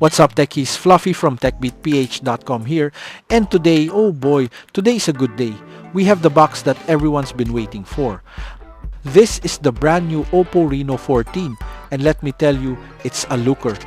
What's up techies, Fluffy from techbeatph.com here, and today, oh boy, today's a good day. We have the box that everyone's been waiting for. This is the brand new OPPO Reno 14, and let me tell you, it's a looker.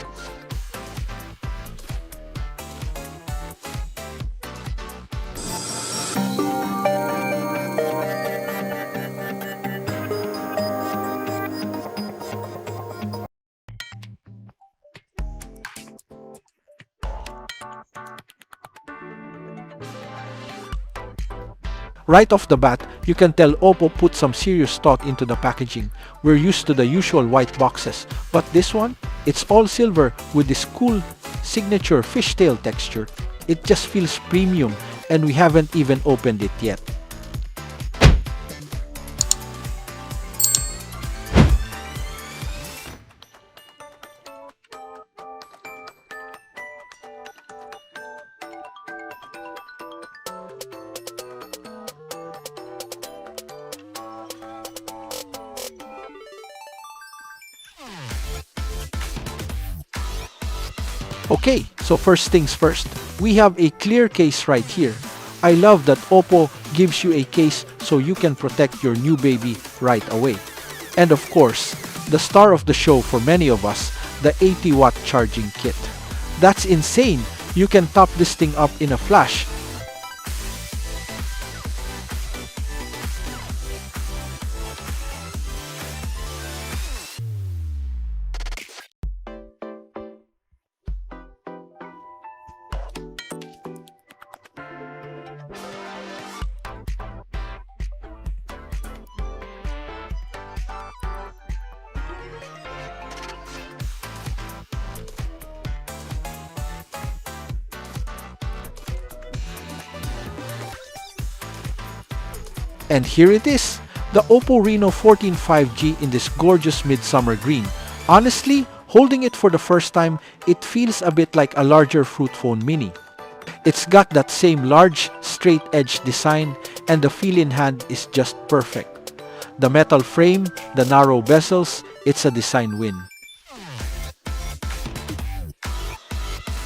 Right off the bat, you can tell OPPO put some serious thought into the packaging. We're used to the usual white boxes, but this one, it's all silver with this cool signature fishtail texture. It just feels premium, and we haven't even opened it yet. Okay, so first things first, we have a clear case right here. I love that OPPO gives you a case so you can protect your new baby right away. And of course, the star of the show for many of us, the 80-watt charging kit. That's insane! You can top this thing up in a flash. And here it is, the OPPO Reno 14 5G in this gorgeous Midsummer Green. Honestly, holding it for the first time, it feels a bit like a larger fruit phone mini. It's got that same large, straight edge design, and the feel in hand is just perfect. The metal frame, the narrow bezels, it's a design win.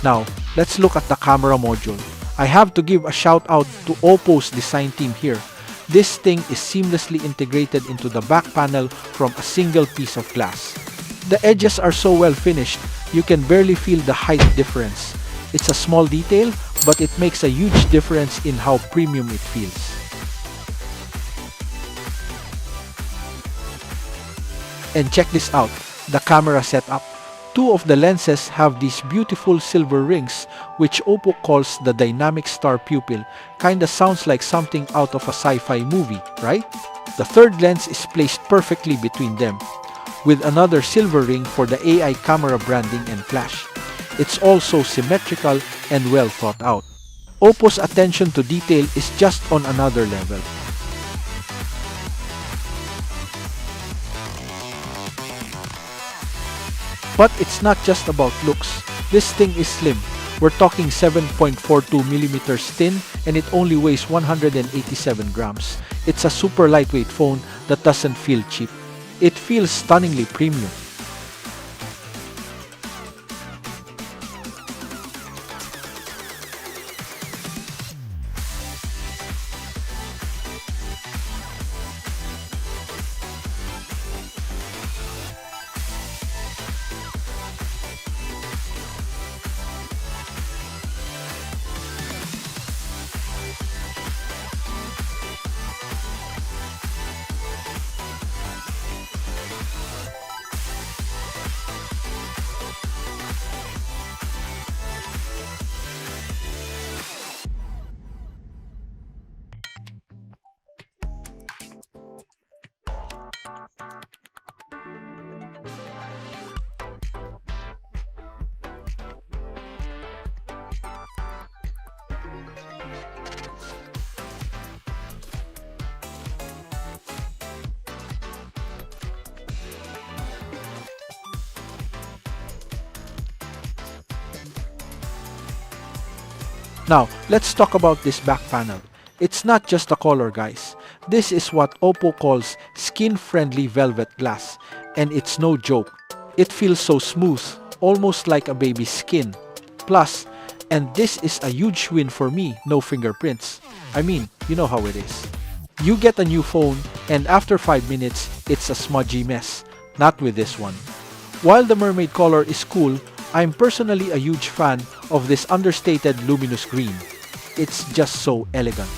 Now, let's look at the camera module. I have to give a shout out to OPPO's design team here. This thing is seamlessly integrated into the back panel from a single piece of glass. The edges are so well finished, you can barely feel the height difference. It's a small detail, but it makes a huge difference in how premium it feels. And check this out, the camera setup. Two of the lenses have these beautiful silver rings, which OPPO calls the dynamic star pupil. Kinda sounds like something out of a sci-fi movie, right? The third lens is placed perfectly between them, with another silver ring for the AI camera branding and flash. It's also symmetrical and well thought out. OPPO's attention to detail is just on another level. But it's not just about looks. This thing is slim. We're talking 7.42mm thin, and it only weighs 187 grams. It's a super lightweight phone that doesn't feel cheap. It feels stunningly premium. Now, let's talk about this back panel. It's not just the color, guys. This is what OPPO calls skin-friendly velvet glass, and it's no joke. It feels so smooth, almost like a baby's skin. Plus, and this is a huge win for me, no fingerprints. I mean, you know how it is. You get a new phone and after 5 minutes, it's a smudgy mess. Not with this one. While the mermaid color is cool, I'm personally a huge fan of this understated luminous green. It's just so elegant.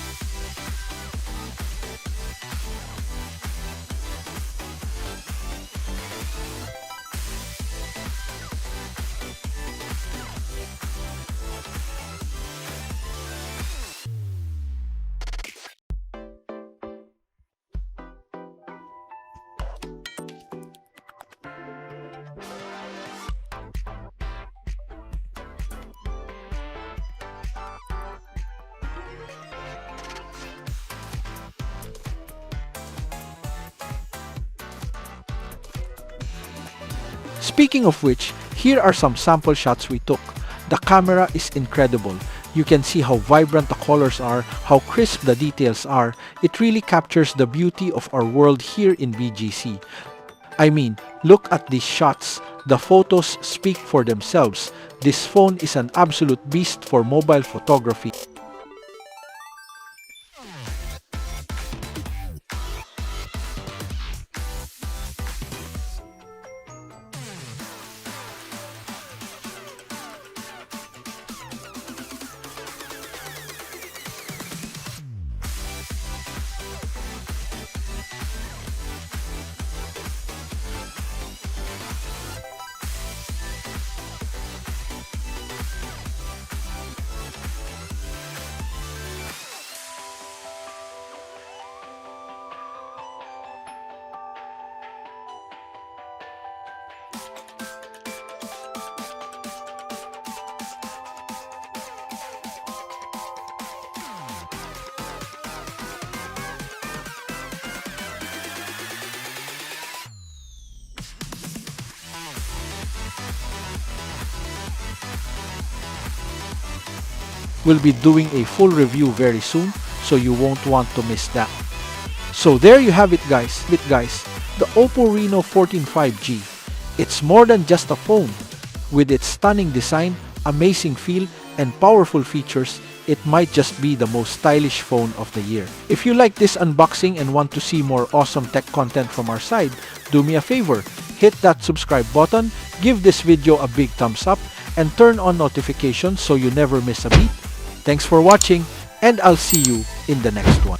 Speaking of which, here are some sample shots we took. The camera is incredible. You can see how vibrant the colors are, how crisp the details are. It really captures the beauty of our world here in BGC. I mean, look at these shots. The photos speak for themselves. This phone is an absolute beast for mobile photography. We'll be doing a full review very soon, so you won't want to miss that. So there you have it guys, the OPPO Reno 14 5G. It's more than just a phone. With its stunning design, amazing feel, and powerful features, it might just be the most stylish phone of the year. If you like this unboxing and want to see more awesome tech content from our side, do me a favor, hit that subscribe button, give this video a big thumbs up, and turn on notifications so you never miss a beat. Thanks for watching, and I'll see you in the next one.